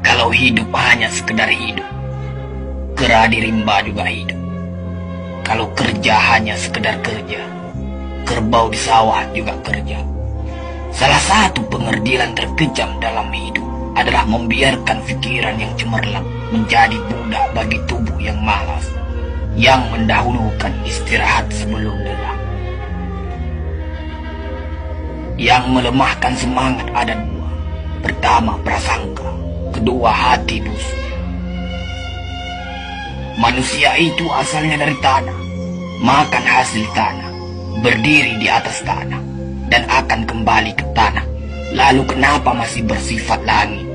Kalau hidup hanya sekedar hidup, kera di rimba juga hidup. Kalau kerja hanya sekedar kerja, kerbau di sawah juga kerja. Salah satu pengerdilan terkejam dalam hidup adalah membiarkan pikiran yang cemerlang menjadi budak bagi tubuh yang malas, yang mendahulukan istirahat sebelum lelah. Yang melemahkan semangat ada dua. Pertama, prasangka. Kedua, hati busuk. Manusia itu asalnya dari tanah, makan hasil tanah, berdiri di atas tanah, dan akan kembali ke tanah. Lalu kenapa masih bersifat langit?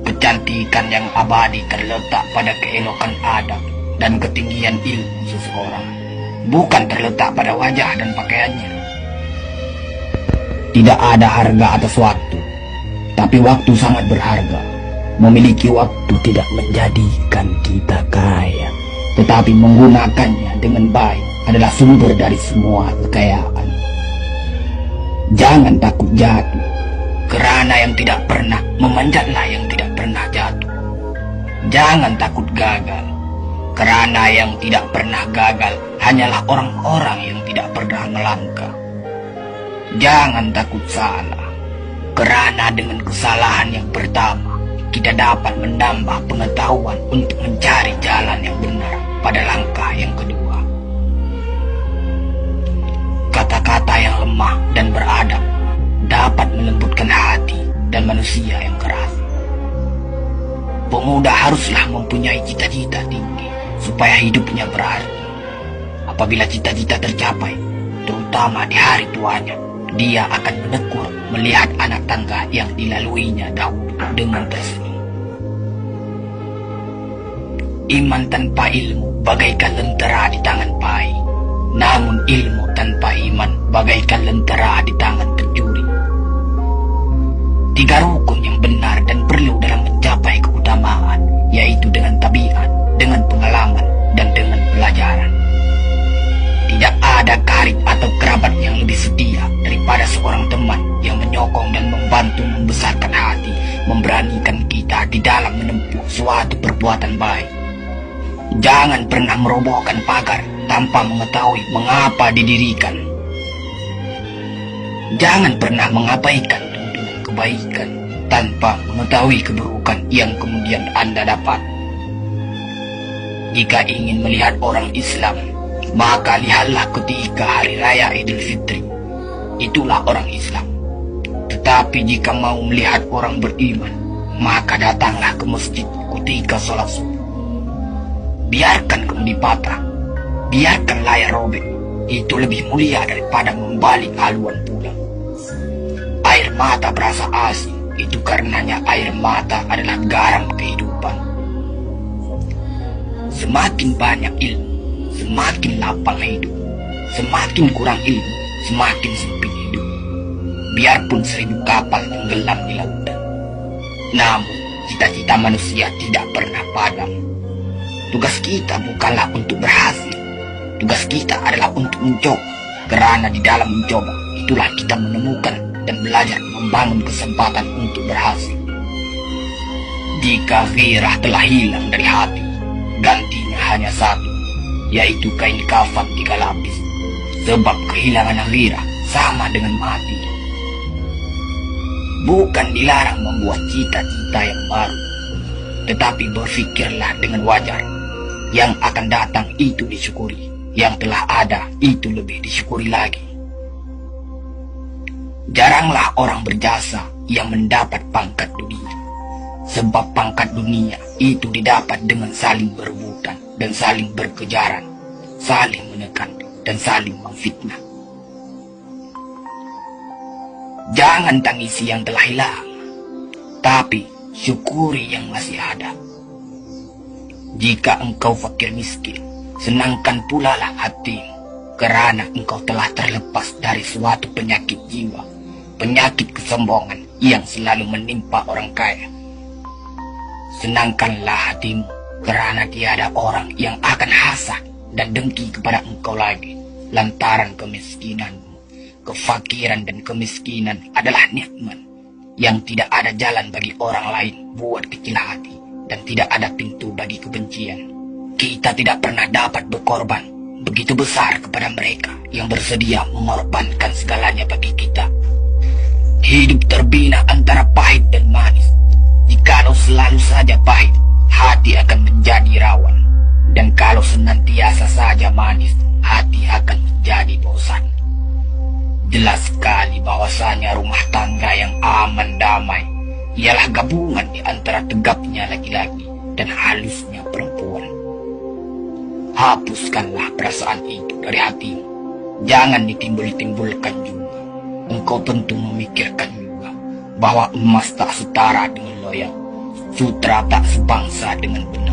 Kecantikan yang abadi terletak pada keelokan adab dan ketinggian ilmu seseorang, bukan terletak pada wajah dan pakaiannya. Tidak ada harga atas waktu, tapi waktu sangat berharga. Memiliki waktu tidak menjadikan kita kaya, tetapi menggunakannya dengan baik adalah sumber dari semua kekayaan. Jangan takut jatuh, karena yang tidak pernah memanjatlah yang tidak pernah jatuh. Jangan takut gagal, karena yang tidak pernah gagal hanyalah orang-orang yang tidak pernah melangkah. Jangan takut salah, karena dengan kesalahan yang pertama kita dapat menambah pengetahuan untuk mencari jalan yang benar pada langkah yang kedua. Kata-kata yang lemah dan beradab dapat melembutkan hati dan manusia yang keras. Pemuda haruslah mempunyai cita-cita tinggi supaya hidupnya berarti. Apabila cita-cita tercapai, terutama di hari tuanya, dia akan menekur melihat anak tangga yang dilaluinya dahulu dengan tersenyum. Iman tanpa ilmu bagaikan lentera di tangan pai, namun ilmu tanpa iman bagaikan lentera di tangan pencuri. Tiga rukun yang benar dan perlu dalam mencapai keutamaan, yaitu dengan tabiat, dengan pengalaman, dan dengan pelajaran. Tidak ada karib atau kerabat yang lebih setia daripada seorang teman yang menyokong dan membantu membesarkan hati, memberanikan kita di dalam menempuh suatu perbuatan baik. Jangan pernah merobohkan pagar tanpa mengetahui mengapa didirikan. Jangan pernah mengabaikan tuntunan kebaikan tanpa mengetahui keburukan yang kemudian Anda dapat. Jika ingin melihat orang Islam, maka lihatlah ketika hari raya Idul Fitri. Itulah orang Islam. Tetapi jika mau melihat orang beriman, maka datanglah ke masjid ketika sholat subuh. Biarkan kemudi patah, biarkan layar robek, itu lebih mulia daripada membalik haluan pulang. Air mata berasa asin, itu karenanya air mata adalah garam kehidupan. Semakin banyak ilmu, semakin lapang hidup. Semakin kurang ilmu, semakin sempit hidup. Biarpun 1000 kapal tenggelam di lautan, namun cita-cita manusia tidak pernah padam. Tugas kita bukanlah untuk berhasil, tugas kita adalah untuk mencoba. Karena di dalam mencoba, itulah kita menemukan dan belajar membangun kesempatan untuk berhasil. Jika gairah telah hilang dari hati, gantinya hanya satu, yaitu kain kafan 3 lapis. Sebab kehilangan gairah sama dengan mati. Bukan dilarang membuat cita-cita yang baru, tetapi berfikirlah dengan wajar. Yang akan datang itu disyukuri, yang telah ada itu lebih disyukuri lagi. Jaranglah orang berjasa yang mendapat pangkat dunia, sebab pangkat dunia itu didapat dengan saling berebutan dan saling berkejaran, saling menekan dan saling memfitnah. Jangan tangisi yang telah hilang, tapi syukuri yang masih ada. Jika engkau fakir miskin, senangkan pula lah hatimu, karena engkau telah terlepas dari suatu penyakit jiwa, penyakit kesombongan yang selalu menimpa orang kaya. Senangkanlah hatimu, karena tiada orang yang akan hasad dan dengki kepada engkau lagi, lantaran kemiskinanmu. Kefakiran dan kemiskinan adalah nikmat yang tidak ada jalan bagi orang lain buat kecil hati, dan tidak ada pintu bagi kebencian. Kita tidak pernah dapat berkorban begitu besar kepada mereka yang bersedia mengorbankan segalanya bagi kita. Hidup terbina antara pahit dan manis. Jikalau selalu saja pahit, hati akan menjadi rawan. Dan kalau senantiasa saja manis, hati akan menjadi bosan. Jelas sekali bahwasanya rumah tangga yang aman damai ialah gabungan di antara tegapnya laki-laki dan halusnya perempuan. Hapuskanlah perasaan itu dari hatimu. Jangan ditimbul-timbulkan juga. Engkau tentu memikirkan juga bahwa emas tak setara dengan loyang, sutra tak sebangsa dengan benar.